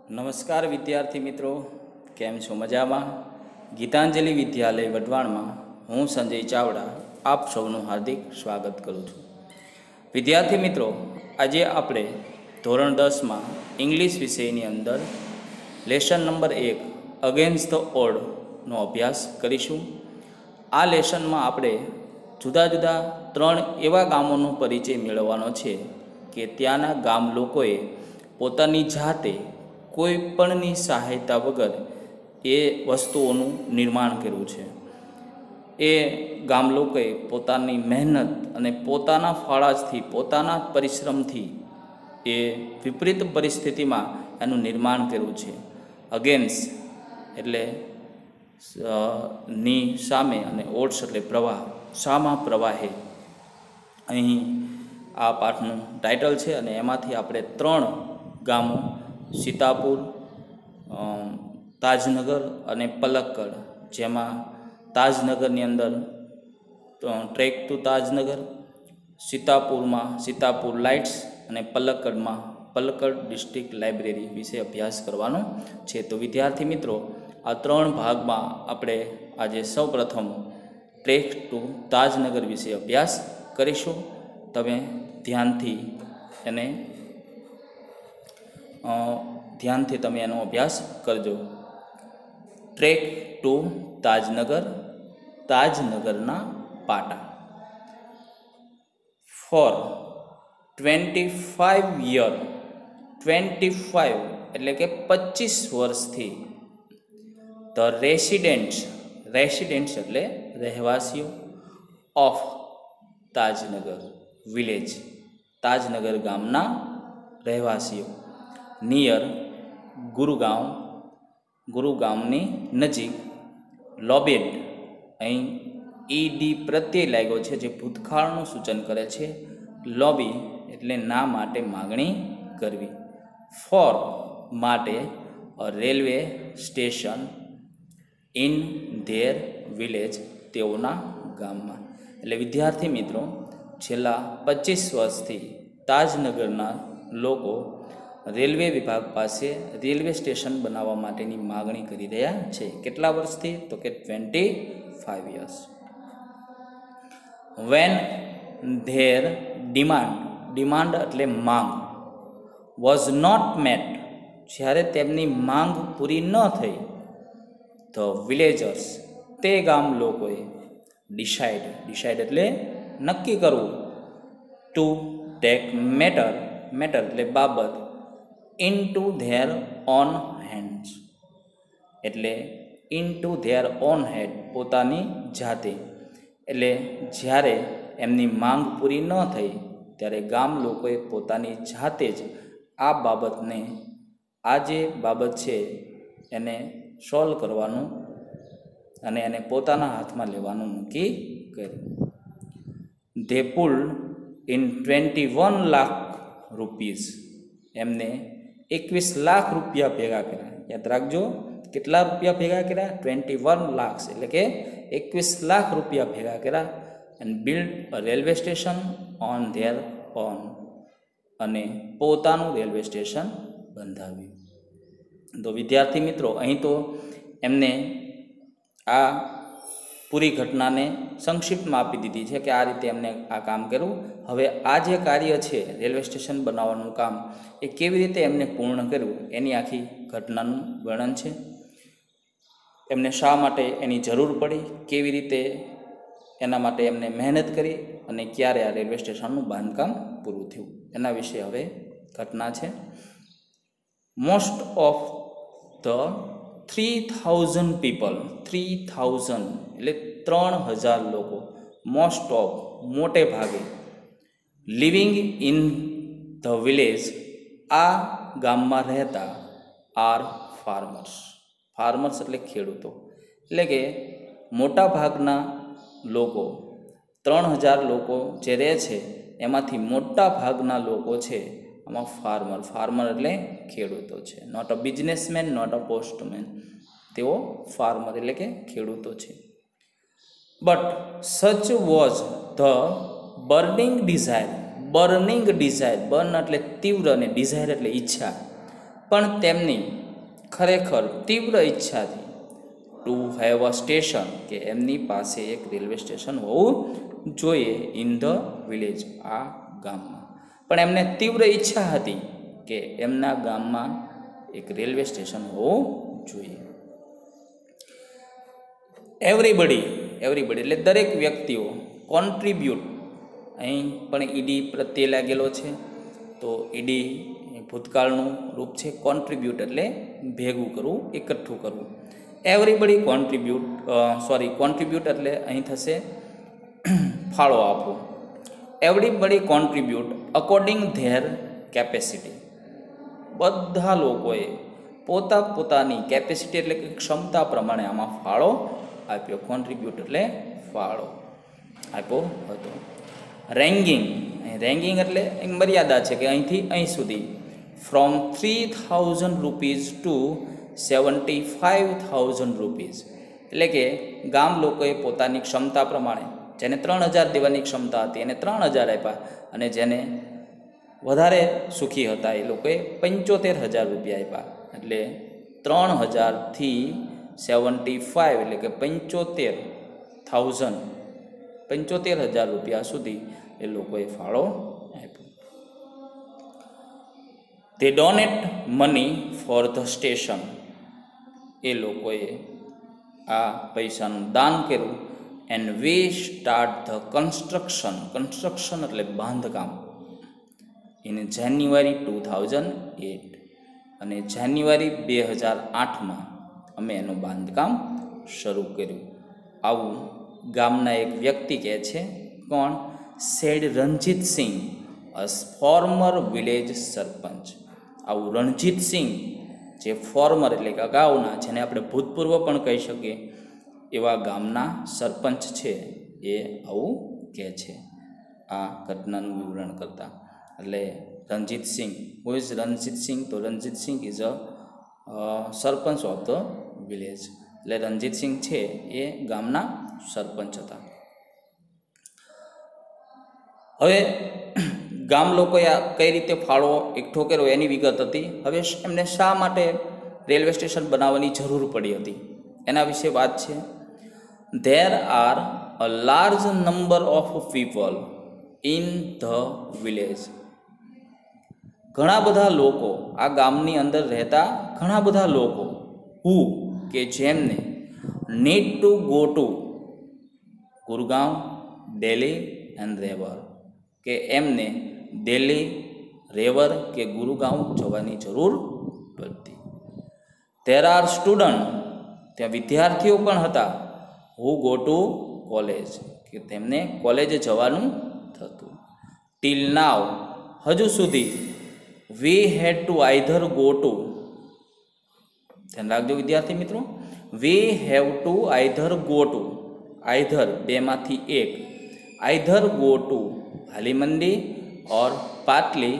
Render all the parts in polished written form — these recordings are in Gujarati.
નમસ્કાર વિદ્યાર્થી મિત્રો, કેમ છો? મજામાં? ગીતાંજલિ વિદ્યાલય વઢવાણમાં હું સંજય ચાવડા આપ સૌનું હાર્દિક સ્વાગત કરું છું. વિદ્યાર્થી મિત્રો, આજે આપણે ધોરણ 10માં ઇંગ્લિશ વિષયની અંદર લેસન નંબર 1 અગેન્સ્ટ ધ ઓડનો અભ્યાસ કરીશું. આ લેસનમાં આપણે જુદા જુદા 3 એવા ગામોનો પરિચય મેળવવાનો છે કે ત્યાંના ગામ લોકોએ પોતાની જાતે કોઈ પણની સહાયતા વગર એ વસ્તુઓનું નિર્માણ કર્યું છે. એ ગામ લોકોએ પોતાની મહેનત અને પોતાના ફાળાથી, પોતાના પરિશ્રમથી એ વિપરીત પરિસ્થિતિમાં એનું નિર્માણ કર્યું છે. અગેન્સ્ટ એટલે ની સામે અને ઓટ્સ એટલે પ્રવાહ, સામા પ્રવાહે. અહીં આ પાઠનું ટાઇટલ છે અને એમાંથી આપણે 3 ગામો સીતાપુર, તાજનગર અને પલક્કડ, જેમાં તાજનગરની અંદર ટ્રેક ટુ તાજનગર, સીતાપુરમાં સીતાપુર લાઇટ્સ અને પલક્કડમાં પલક્કડ ડિસ્ટ્રિક્ટ લાઇબ્રેરી વિશે અભ્યાસ કરવાનો છે. તો વિદ્યાર્થી મિત્રો, આ 3 ભાગમાં આપણે આજે સૌપ્રથમ ટ્રેક ટુ તાજનગર વિશે અભ્યાસ કરીશું. તમે ધ્યાનથી તમે એનો અભ્યાસ કરજો. ટ્રેક ટુ તાજનગર, તાજનગરના પાટા. ફોર 25 યર, 25 એટલે કે 25 વર્ષથી ધ રેસિડેન્ટ્સ એટલે રહેવાસીઓ ઓફ તાજનગર વિલેજ, તાજનગર ગામના રહેવાસીઓ, નિયર ગુરુગામની નજીક, લોબેડ, અહીં ઈડી પ્રત્યય લાગ્યો છે જે ભૂતકાળનું સૂચન કરે છે. લોબી એટલે ના માટે માગણી કરવી. ફોર માટે railway station in their village, તેઓના ગામમાં. એટલે વિદ્યાર્થી મિત્રો, છેલ્લા 25 વર્ષથી તાજનગરના લોકો રેલવે વિભાગ પાસે રેલવે સ્ટેશન બનાવવા માટેની માગણી કરી રહ્યા છે. કેટલા વર્ષથી? તો કે 25 યર્સ. વેન ધેર ડિમાન્ડ એટલે માંગ, વોઝ નોટ મેટ, જ્યારે તેમની માંગ પૂરી ન થઈ, ધ વિલેજર્સ, તે ગામ લોકોએ ડિસાઇડ એટલે નક્કી કરવું, ટુ ટેક મેટર એટલે બાબત, ઇન્ટુ ધેર ઓન હેન્ડ્સ એટલે ઇન્ટુ ધેર ઓન હેડ, પોતાની જાતે. એટલે જ્યારે એમની માંગ પૂરી ન થઈ ત્યારે ગામ લોકોએ પોતાની જાતે જ આ બાબતને, આ જે બાબત છે એને સોલ્વ કરવાનું અને એને પોતાના હાથમાં લેવાનું નક્કી કર્યું. They pulled in 21 lakh rupees, એમને 21 લાખ રૂપિયા ભેગા કર્યા. યાદ રાખજો, કેટલા રૂપિયા ભેગા કર્યા? 21 લાખ, એટલે કે 21 લાખ રૂપિયા ભેગા કર્યા. And build a railway station on there on, અને પોતાનું રેલવે સ્ટેશન બંધાવ્યું. તો વિદ્યાર્થી મિત્રો, અહીં તો એમને આ પૂરી ઘટનાને સંક્ષિપ્તમાં આપી દીધી છે કે આ રીતે એમને આ કામ કર્યું. હવે આ જે કાર્ય છે રેલવે સ્ટેશન બનાવવાનું કામ, એ કેવી રીતે એમને પૂર્ણ કર્યું એની આખી ઘટનાનું વર્ણન છે. એમને શા માટે એની જરૂર પડી, કેવી રીતે એના માટે એમને મહેનત કરી અને ક્યારે આ રેલવે સ્ટેશનનું બાંધકામ પૂરું થયું, એના વિશે હવે ઘટના છે. મોસ્ટ ઓફ ધ 3000 પીપલ, 3000 એટલે 3000 લોકો, મોસ્ટ ઓફ મોટે ભાગે, લિવિંગ ઇન ધ વિલેજ આ ગામમાં રહેતા, આર ફાર્મર્સ એટલે ખેડૂતો. એટલે કે મોટા ભાગના લોકો, 3000 લોકો જે રહે છે એમાંથી મોટા ભાગના લોકો છે આમાં ફાર્મર એટલે ખેડૂતો છે. Not a businessman, not a postman, તેઓ ફાર્મર એટલે કે ખેડૂતો છે. But such was the burning desire, burn એટલે તીવ્ર અને ડિઝાયર એટલે ઈચ્છા, પણ તેમની ખરેખર તીવ્ર ઈચ્છાથી ટુ હેવ અ સ્ટેશન, કે એમની પાસે એક રેલવે સ્ટેશન હોવું જોઈએ ઇન ધ વિલેજ, આ ગામમાં. પણ એમને તીવ્ર ઈચ્છા હતી કે એમના ગામમાં એક રેલવે સ્ટેશન હોવું જોઈએ. એવરીબડી એટલે દરેક વ્યક્તિઓ, કોન્ટ્રીબ્યુટ, અહીં પણ ઈડી પ્રત્યે લાગેલો છે, તો ઈડી ભૂતકાળનું રૂપ છે. કોન્ટ્રીબ્યુટ એટલે ભેગું કરવું, એકઠું કરવું. એવરીબડી કોન્ટ્રીબ્યુટ એટલે અહીં થશે ફાળો આપવો. Everybody contribute according there capacity, બધા લોકોએ પોતાની કેપેસિટી એટલે કે ક્ષમતા પ્રમાણે આમાં ફાળો આપ્યો. કોન્ટ્રીબ્યુટ એટલે ફાળો આપ્યો હતો. રેંગિંગ એટલે મર્યાદા છે કે અહીંથી અહીં સુધી. ફ્રોમ 3000 રૂપીઝ ટુ 75,000 રૂપીઝ, એટલે કે ગામ લોકોએ પોતાની ક્ષમતા પ્રમાણે, જેને 3000 દેવાની ક્ષમતા હતી એને 3000 આપ્યા, અને જેને વધારે સુખી હતા એ લોકોએ 75,000 રૂપિયા આપ્યા. એટલે 3000થી 75 એટલે કે 75,000 રૂપિયા સુધી એ લોકોએ ફાળો આપ્યો. તે donate money for the station, એ લોકોએ આ પૈસાનું દાન કર્યું. And we start the construction એટલે બાંધકામ ઇન જાન્યુઆરી 2008, અને જાન્યુઆરી 2008માં અમે એનું બાંધકામ શરૂ કર્યું. આવું ગામના એક વ્યક્તિ કહે છે. કોણ? સેડ રણજીતસિંહ, અ ફોર્મર વિલેજ સરપંચ. આવું રણજીતસિંહ, જે ફોર્મર એટલે કે અગાઉના, જેને આપણે ભૂતપૂર્વ પણ કહી શકીએ એવા ગામના સરપંચ છે, એ આવું કહે છે આ ઘટનાનું વિવરણ કરતા. એટલે રણજીતસિંહ, હુ ઇઝ રણજીતસિંહ? તો Ranjitsinh is a sarpanch of the village. એટલે રણજીતસિંહ છે એ ગામના સરપંચ હતા. હવે ગામ લોકોએ આ કઈ રીતે ફાળો એકઠો કર્યો એની વિગત હતી. હવે એમને શા માટે રેલવે સ્ટેશન બનાવવાની જરૂર પડી હતી એના વિશે વાત છે. There are a large number of people in the village. ઘણા બધા લોકો, આ ગામની અંદર રહેતા ઘણા બધા લોકો, હુ કે જેમને need to go to Gurgaon, Delhi and Rewari, કે એમને દિલ્હી, રેવર કે ગુરુગાંવ જવાની જરૂર પડતી. ધેર આર સ્ટુડન્ટ, ત્યાં વિદ્યાર્થીઓ પણ હતા. હુ ગો ટુ કોલેજ, કે તેમને કોલેજે જવાનું થતું. ટીલ નાવ, હજુ સુધી. વી હેડ ટુ આઈધર ગો ટુ, ધ્યાન રાખજો વિદ્યાર્થી મિત્રો, we have to either go to, either બેમાંથી એક, આઈધર ગો ટુ હાલીમંડી ઓર પાટલી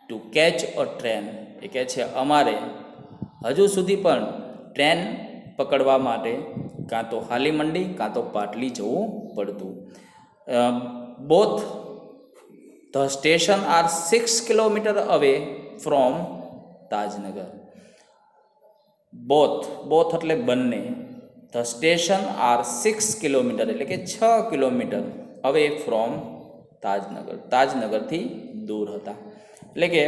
ટુ કેચ અ ટ્રેન. એ કહે છે અમારે હજુ સુધી પણ ટ્રેન પકડવા માટે કાં તો હાલીમંડી કાં તો પાટલી જવું પડતું. Both the station are 6 kilometre away from Tajnagar. Both એટલે બંને. ધ સ્ટેશન આર 6 કિલોમીટર એટલે કે 6 કિલોમીટર અવે ફ્રોમ તાજનગર, તાજનગરથી દૂર હતા. એટલે કે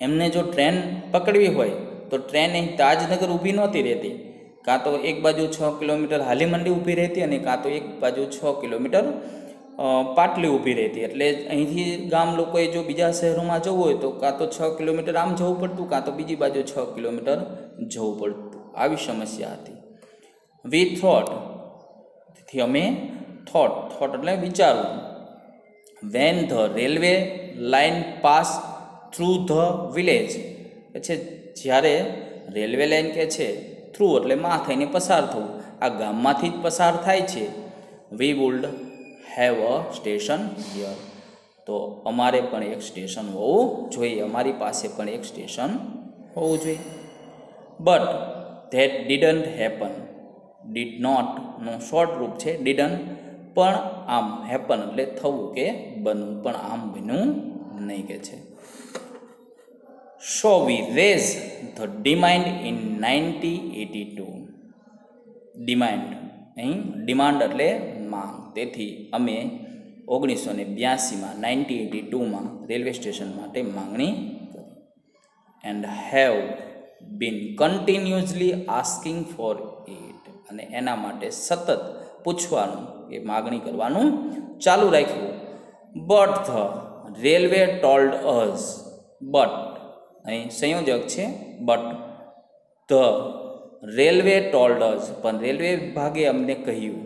એમને જો ટ્રેન પકડવી હોય તો ટ્રેન અહીં તાજનગર ઊભી નહોતી રહેતી. કાં તો એક બાજુ 6 કિલોમીટર હાલીમંડી ઊભી રહેતી અને કાં તો એક બાજુ 6 કિલોમીટર પાટલી ઊભી રહેતી. એટલે અહીંથી ગામ લોકોએ જો બીજા શહેરોમાં જવું હોય તો કાં તો 6 કિલોમીટર આમ જવું પડતું, કાં તો બીજી બાજુ 6 કિલોમીટર જવું પડતું. આવી સમસ્યા હતી. વી થોટ, તેથી અમે થોટ એટલે વિચારવું. When the railway line pass through the village, છે જ્યારે રેલવે લાઇન કે છે થ્રુ એટલે માં થઈને પસાર થવું, આ ગામમાંથી જ પસાર થાય છે. વી would have a station here, તો અમારે પણ એક સ્ટેશન હોવું જોઈએ, અમારી પાસે પણ એક સ્ટેશન હોવું જોઈએ. But that didn't happen. Did નોટનું શોર્ટ રૂપ છે ડીડન્ટ, પણ આમ હેપન એટલે થવું કે બનવું, પણ આમ બન્યું નહીં કે છે. So we raised the demand in 1982. Demand, અહીં ડિમાન્ડ એટલે માંગ. તેથી અમે 1982માં 1982માં રેલવે સ્ટેશન માટે માંગણી કરી. And have been continuously asking for it, અને એના માટે સતત પૂછવાનું કે માગણી કરવાનું ચાલુ રાખ્યું. But the railway told us, but અહીં સંયોજક છે, but the railway told us, પણ રેલવે વિભાગે અમને કહ્યું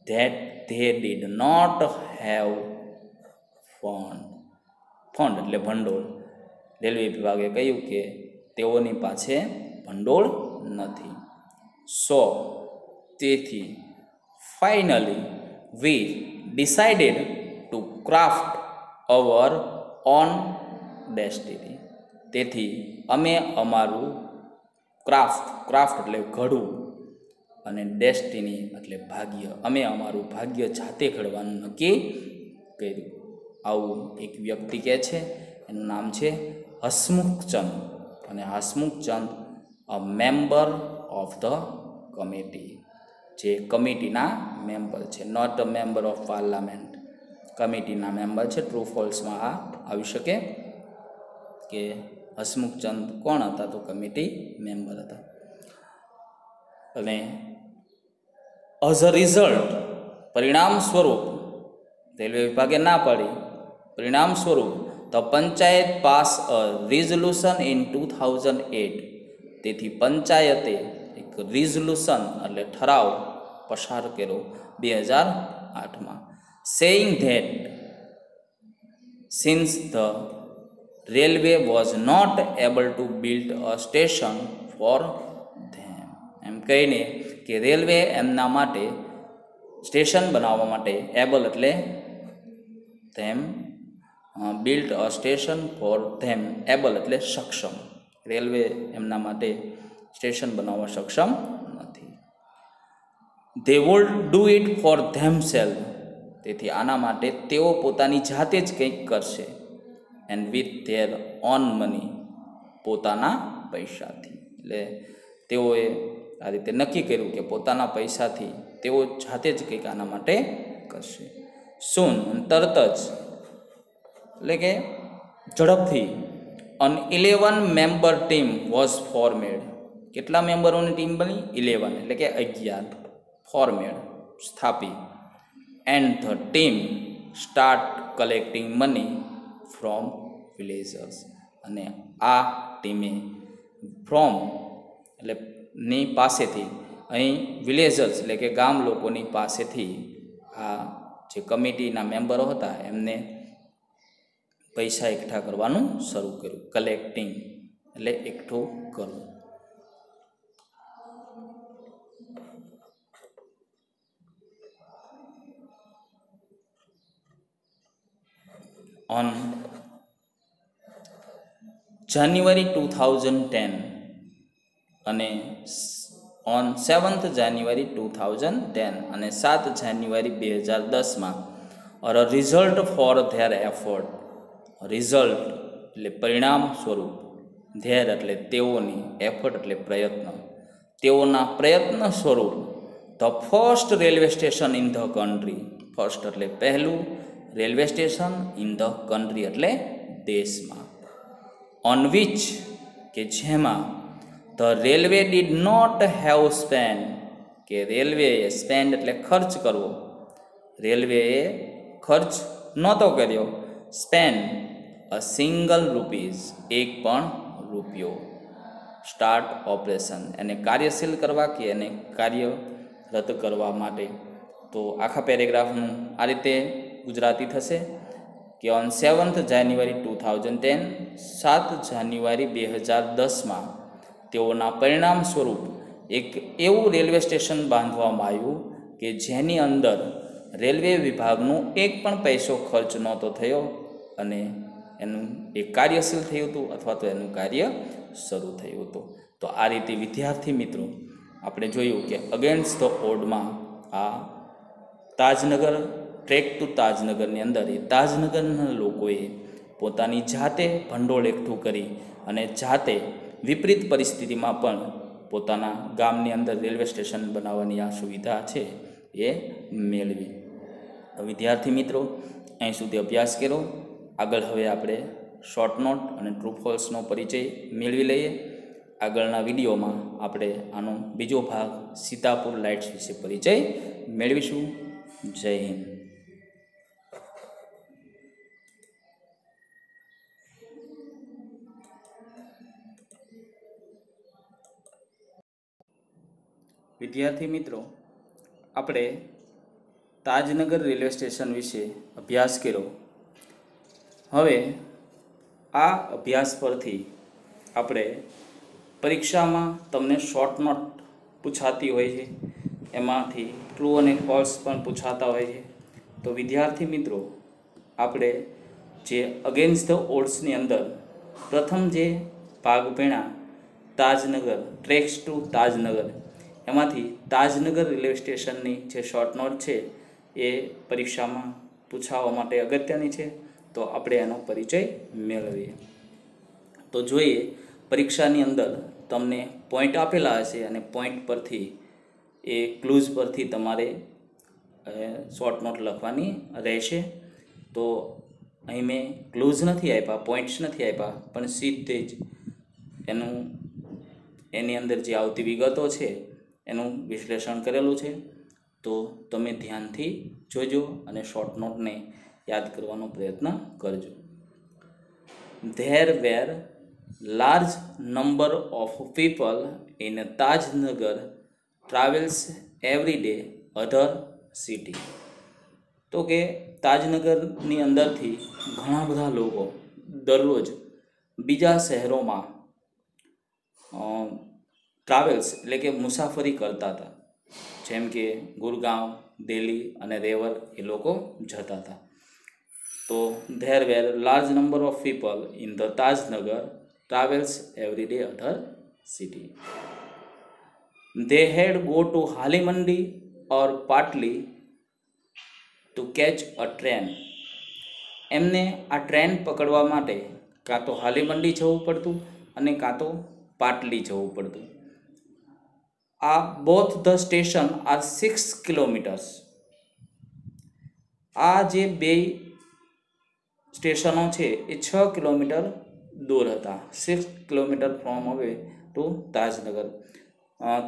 that they did not have fund. Fund એટલે ભંડોળ. રેલવે વિભાગે કહ્યું કે તેઓની પાસે ભંડોળ નથી. સો તેથી finally we decided to cart hour on destiny. તેથી અમે અમારું ક્રાફ્ટ એટલે ઘડવું, અને ડેસ્ટિની એટલે ભાગ્ય, અમે અમારું ભાગ્ય જાતે ઘડવાનું નક્કી કર્યું. આવું એક વ્યક્તિ કહે છે, એનું નામ છે હસમુખચંદ. અને Hasmukhchand a member of the committee, જે કમિટીના મેમ્બર છે, not a member of parliament, કમિટીના મેમ્બર છે. ટ્રુ ફોલ્સમાં આ આવી શકે કે હસમુખચંદ કોણ હતા? તો કમિટી મેમ્બર હતા. અને એઝ અ રિઝલ્ટ, પરિણામ સ્વરૂપ, રેલવે વિભાગે ના પાડી, પરિણામ સ્વરૂપ the panchayat pass a resolution in 2008. તેથી પંચાયતે એક રિઝોલ્યુશન એટલે ઠરાવ પસાર કર્યો 2008માં, saying that since the railway was not able to build a station for them. એમ કહીને કે રેલવે એમના માટે સ્ટેશન બનાવવા માટે એબલ એટલે them, build a station for them, able એટલે સક્ષમ, રેલવે એમના માટે સ્ટેશન બનાવવા સક્ષમ નથી. They would do it for themselves. તેથી આના માટે તેઓ પોતાની જાતે જ કંઈક કરશે. And with their own money, પોતાના પૈસાથી. એટલે તેઓએ આ રીતે નક્કી કર્યું કે પોતાના પૈસાથી તેઓ જાતે જ કંઈક આના માટે કરશે. સૂન, તરત જ, એટલે કે ઝડપથી, અન 11 મેમ્બર ટીમ વોઝ ફોર્મેડ. કેટલા મેમ્બરોની ટીમ બની? 11, એટલે કે 11. ફોર્મેડ, સ્થાપી. And the team start collecting money from villagers. અને આ ટીમે ફ્રોમ એટલે ની પાસેથી, અહીં વિલેજર્સ એટલે કે ગામ લોકોની પાસેથી આ જે કમિટીના મેમ્બરો હતા એમને પૈસા એકઠા કરવાનું શરૂ કર્યું. કલેક્ટિંગ એટલે એકઠું કરવું. ઓન જાન્યુઆરી 2010 અને ઓન 7th જાન્યુઆરી 2010 અને 7 જાન્યુઆરી 2010માં a result for their effort. Result એટલે પરિણામ સ્વરૂપ, ધેર એટલે તેઓની, એફર્ટ એટલે પ્રયત્ન, તેઓના પ્રયત્ન સ્વરૂપ the first railway station in the country. First એટલે પહેલું railway station, in the country એટલે દેશમાં. ઓન વિચ કે જેમાં the railway did not have spend, કે રેલવેએ સ્પેન્ડ એટલે ખર્ચ કરવો, રેલવેએ ખર્ચ નહોતો કર્યો, સ્પેન્ડ અ સિંગલ રૂપીઝ, એક પણ રૂપિયો. સ્ટાર્ટ ઓપરેશન, એને કાર્યશીલ કરવા કે એને કાર્યરત કરવા માટે. તો આખા પેરેગ્રાફનું આ રીતે ગુજરાતી થશે કે ઓન 7th જાન્યુઆરી 2010, 7 જાન્યુઆરી 2010માં તેઓના પરિણામ સ્વરૂપ એક એવું રેલવે સ્ટેશન બાંધવામાં આવ્યું કે જેની અંદર રેલવે વિભાગનું એક પણ પૈસો ખર્ચ નહોતો થયો, અને એનું એક કાર્યશીલ થયું હતું અથવા તો એનું કાર્ય શરૂ થયું હતું. તો આ રીતે વિદ્યાર્થી મિત્રો આપણે જોયું કે અગેન્સ્ટ ધ ઓડમાં આ તાજનગર, ટ્રેક ટુ તાજનગરની અંદર એ તાજનગરના લોકોએ પોતાની જાતે ભંડોળ એકઠું કરી અને જાતે વિપરીત પરિસ્થિતિમાં પણ પોતાના ગામની અંદર રેલવે સ્ટેશન બનાવવાની આ સુવિધા છે એ મેળવી. તો વિદ્યાર્થી મિત્રો, અહીં સુધી અભ્યાસ કર્યો. આગળ હવે આપણે શોર્ટ નોટ અને ટ્રુ ફોલ્સનો પરિચય મેળવી લઈએ. આગળના વિડીયોમાં આપણે આનો બીજો ભાગ સીતાપુર લાઇટ્સ વિશે પરિચય મેળવીશું. જય હિન્દ. વિદ્યાર્થી મિત્રો, આપણે તાજનગર રેલવે સ્ટેશન વિશે અભ્યાસ કર્યો. હવે આ અભ્યાસ પરથી આપણે પરીક્ષામાં તમને શોર્ટ નોટ પૂછાતી હોય છે, એમાંથી ટ્રુ અને ફોલ્સ પણ પૂછાતા હોય છે. તો વિદ્યાર્થી મિત્રો, આપણે જે અગેન્સ્ટ ધ ઓડ્સની અંદર પ્રથમ જે ભાગ ભણ્યા તાજનગર, ટ્રેક્સ ટુ તાજનગર, એમાંથી તાજનગર રેલવે સ્ટેશનની જે શોર્ટ નોટ છે એ પરીક્ષામાં પૂછાવા માટે અગત્યની છે. તો આપણે એનો પરિચય મેળવીએ. તો જોઈએ, પરીક્ષાની અંદર તમને પોઈન્ટ આપેલા હશે અને પોઈન્ટ પરથી એ ક્લૂઝ પરથી તમારે શોર્ટ નોટ લખવાની રહેશે. તો અહીં મેં ક્લૂઝ નથી આપ્યા, પોઈન્ટ્સ નથી આપ્યા, પણ સીધે જ એની અંદર જે આવતી વિગતો છે એનું વિશ્લેષણ કરેલું છે. તો તમે ધ્યાનથી જોજો અને શોર્ટ નોટને યાદ કરવાનો પ્રયત્ન કરજો. There were large number of people in Tajnagar travels every day other city. તો કે તાજનગરની અંદરથી ઘણા બધા લોકો દરરોજ બીજા શહેરોમાં ટ્રાવેલ્સ એટલે કે મુસાફરી કરતા હતા. જેમ કે ગુરગાંવ, દિલ્હી અને રેવર એ લોકો જતા હતા. તો there were large number of people in the Tajnagar travels every day other city. They had go to Halimandi or Patli to catch a train. એમને આ ટ્રેન પકડવા માટે કાં તો હાલીમંડી જવું પડતું અને કાં તો પાટલી જવું પડતું. આ both the station are 6 kilometres. આ જે બે સ્ટેશનો છે એ 6 કિલોમીટર દૂર હતા. 6 કિલોમીટર ફ્રોમ હવે ટુ તાજનગર.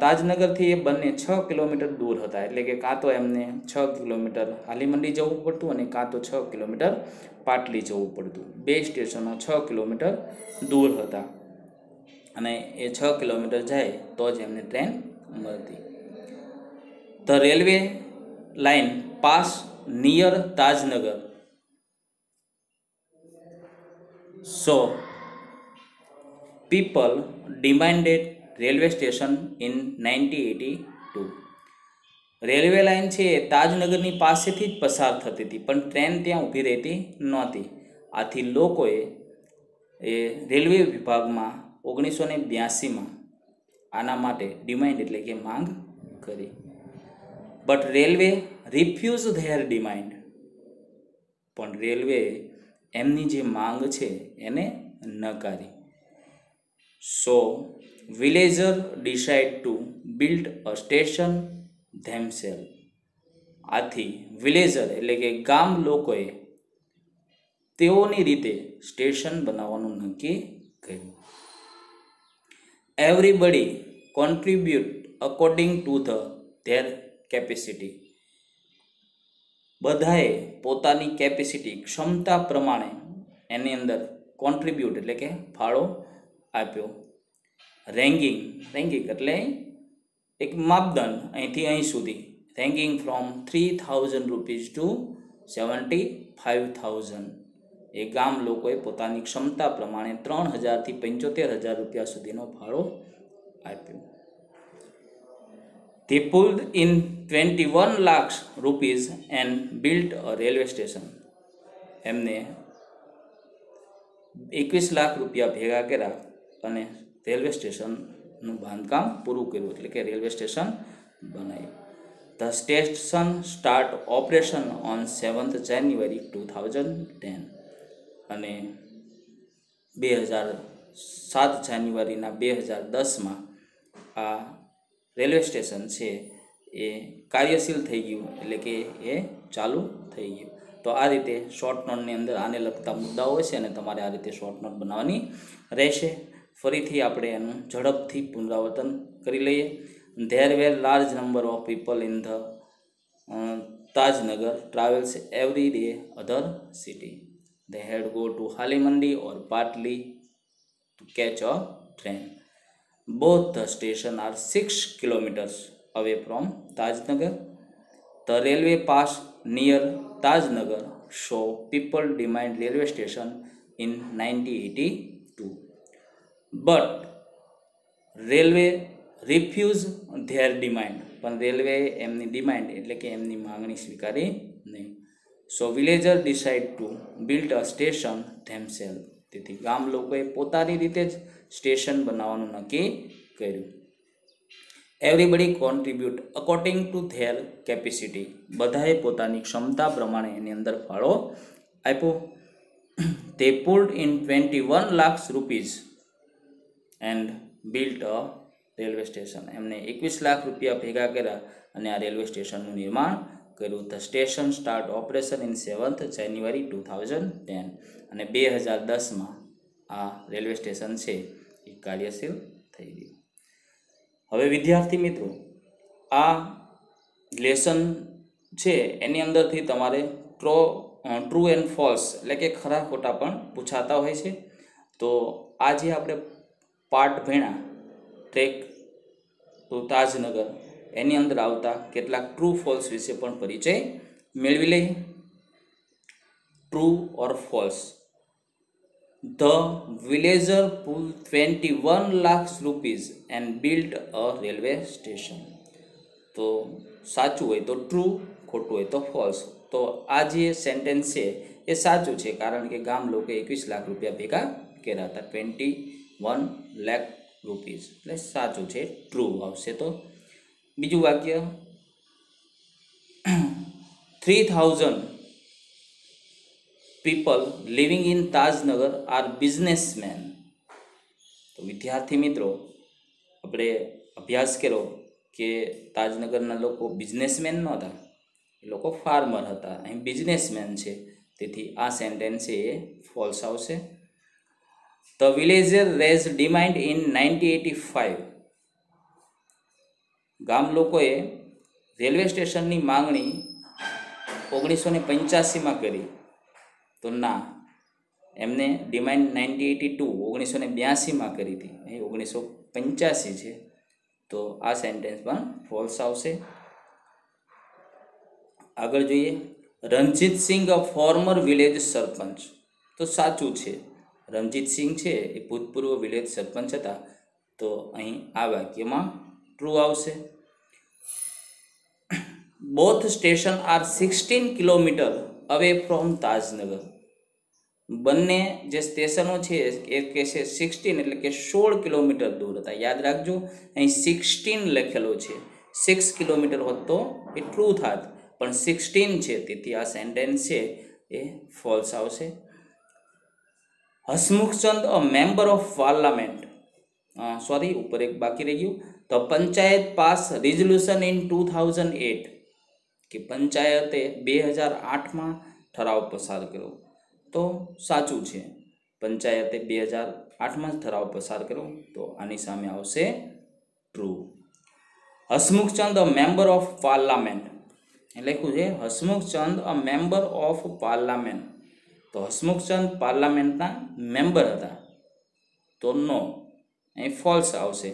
તાજનગરથી એ બંને 6 કિલોમીટર દૂર હતા. એટલે કે કાં તો એમને 6 કિલોમીટર હાલીમંડી જવું પડતું અને કાં તો 6 કિલોમીટર પાટલી જવું પડતું. બે સ્ટેશનો 6 કિલોમીટર દૂર હતા અને એ 6 કિલોમીટર જાય તો જ એમને ટ્રેન મળતી. The railway line pass near Tajnagar. So people demanded railway station in 1982. Railway line છે એ તાજનગરની પાસેથી જ પસાર થતી હતી, પણ ટ્રેન ત્યાં ઊભી રહેતી નહોતી. આથી લોકોએ એ રેલવે વિભાગમાં 1982માં આના માટે ડિમાન્ડ એટલે કે માંગ કરી. But railway refuse there demand. પણ રેલવે એમની જે માંગ છે એને નકારી. So villagers decide to build a station themselves. આથી વિલેજર એટલે કે ગામ લોકોએ તેઓની રીતે સ્ટેશન બનાવવાનું નક્કી કર્યું. Everybody contribute according to there capacity. બધાએ પોતાની કેપેસિટી, ક્ષમતા પ્રમાણે એની અંદર કોન્ટ્રીબ્યુટ એટલે કે ફાળો આપ્યો. રેન્કિંગ એટલે એક માપદંડ, અહીંથી અહીં સુધી. Ranking from 3000 rupees to 75,000. એ ગામ લોકોએ પોતાની ક્ષમતા પ્રમાણે 3000થી 75,000 રૂપિયા સુધીનો ફાળો આપ્યો. They pulled in 21 lakhs rupees and built a railway station. એમને 21 લાખ રૂપિયા ભેગા કર્યા અને રેલવે સ્ટેશનનું બાંધકામ પૂરું કર્યું, એટલે કે રેલવે સ્ટેશન બનાવ્યું. The station start operation on 7th January 2010. અને 7 જાન્યુઆરીના 2010 માં આ રેલવે સ્ટેશન છે એ કાર્યશીલ થઈ ગયું, એટલે કે એ ચાલુ થઈ ગયું. તો આ રીતે શોર્ટ નોટની અંદર આને લગતા મુદ્દાઓ છે અને તમારે આ રીતે શોર્ટ નોટ બનાવવાની રહેશે. ફરીથી આપણે એનું ઝડપથી પુનરાવર્તન કરી લઈએ. There were large number of people in the Tajnagar travels every day other city. They had go to Halimandi or partly to catch a train. Both the station are 6 kilometers away from Tajnagar. The railway pass near Tajnagar, so people demand railway station in 1982. But railway refuse their demand. પણ રેલવે એમની ડિમાન્ડ એટલે કે એમની માંગણી સ્વીકારી નહીં. So villager decide to build a station themselves. તેથી ગામ લોકોએ પોતાની રીતે જ સ્ટેશન બનાવવાનું નક્કી કર્યું. Everybody contribute according to there capacity. બધાએ પોતાની ક્ષમતા પ્રમાણે એની અંદર ફાળો આપ્યો. તે pulled in 21 lakh rupees and built a railway station. એમને 21 લાખ રૂપિયા ભેગા કર્યા અને આ રેલવે સ્ટેશનનું નિર્માણ કર્યું. The station start operation in 7th જાન્યુઆરી 2010. અને 2010માં આ રેલવે સ્ટેશન છે એ કાર્યશીલ થઈ ગયું. હવે વિદ્યાર્થી મિત્રો, આ લેસન છે એની અંદરથી તમારે ટ્રુ એન્ડ ફોલ્સ એટલે કે ખરા ખોટા પણ પૂછાતા હોય છે. તો આજે આપણે પાઠ ભણ્યા ટ્રેક ટુ તાજનગર, એની અંદર આવતા કેટલાક ટ્રુ ફોલ્સ વિશે પણ પરિચય મેળવી લઈએ. True or false. The villager pool 21 lakh rupees and built a railway station. તો સાચું હોય તો ટ્રુ, ખોટું હોય તો ફોલ્સ. તો આ જે સેન્ટેન્સ છે એ સાચું છે, કારણ કે ગામ લોકોએ 21 લાખ રૂપિયા ભેગા કર્યા હતા. 21 લાખ રૂપીઝ એટલે સાચું છે, ટ્રુ આવશે. તો બીજું વાક્ય, 3000 people living in Tajnagar are businessmen. તો વિદ્યાર્થી મિત્રો, આપણે અભ્યાસ કર્યો કે તાજનગરના લોકો બિઝનેસમેન નહોતા, એ લોકો ફાર્મર હતા. અહીં બિઝનેસમેન છે, તેથી આ સેન્ટેન્સ છે એ ફોલ્સ આવશે. The villager raised demand in 1985. ગામ લોકોએ રેલવે સ્ટેશનની માંગણી 1985માં કરી. તો ના, એમને ડિમાન્ડ 1982 કરી હતી, અહીં 1985 છે. તો આ સેન્ટેન્સ પણ ફોલ્સ આવશે. આગળ જોઈએ, રણજીત સિંહ અ ફોર્મર વિલેજ સરપંચ. તો સાચું છે, રણજીત સિંહ છે એ ભૂતપૂર્વ વિલેજ સરપંચ હતા. તો અહીં આ વાક્યમાં ટ્રુ આવશે. Both station are 16 kilometre away from Tajnagar. બંને જે સ્ટેશનો છે એ કે છે 16 એટલે કે 16 કિલોમીટર દૂર હતા. યાદ રાખજો, અહીં 16 લખેલો છે. 6 કિલોમીટર હોત તો એ ટ્રુ થાત, પણ 16 છે, તેથી આ સેન્ટેન્સ છે એ ફોલ્સ આવશે. હસમુખચંદ અ મેમ્બર ઓફ પાર્લામેન્ટ, ઉપર એક બાકી રહી ગયું. તો પંચાયત પાસ રિઝોલ્યુશન ઇન 2008, કે પંચાયતે 2008માં ઠરાવ પસાર કર્યો. તો સાચું છે, પંચાયતે 2008માં ઠરાવ પસાર કર્યો. તો આની સામે આવશે true. Hasmukhchand a member of parliament લખ્યું છે, Hasmukhchand a member of parliament. તો હસમુખચંદ પાર્લામેન્ટના મેમ્બર હતા. તો નો, અહીં ફોલ્સ આવશે,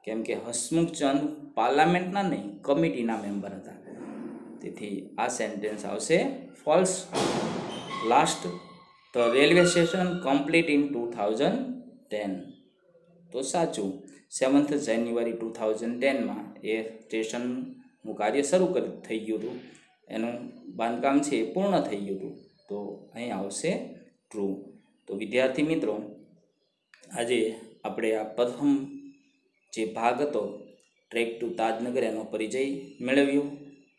કેમ કે હસમુખચંદ પાર્લામેન્ટના નહીં, કમિટીના મેમ્બર હતા. તેથી આ સેન્ટેન્સ આવશે false. Last, the railway station complete in 2010. તો સાચું, 7th જાન્યુઆરી 2010માં એ સ્ટેશનનું કાર્ય શરૂ થઈ ગયું હતું, એનું બાંધકામ છે એ પૂર્ણ થઈ ગયું હતું. તો અહીં આવશે ટ્રુ. તો વિદ્યાર્થી મિત્રો, આજે આપણે આ પ્રથમ જે ભાગ હતો ટ્રેક ટુ તાજનગર એનો પરિચય મેળવ્યો.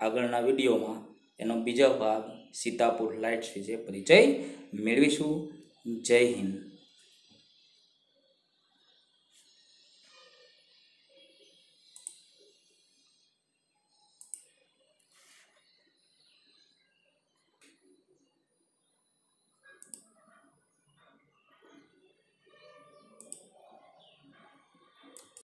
આગળના વિડીયોમાં એનો બીજો ભાગ સીતાપુર લાઇટ્સ વિશે પરિચય મેળવીશું. જય હિન્દ.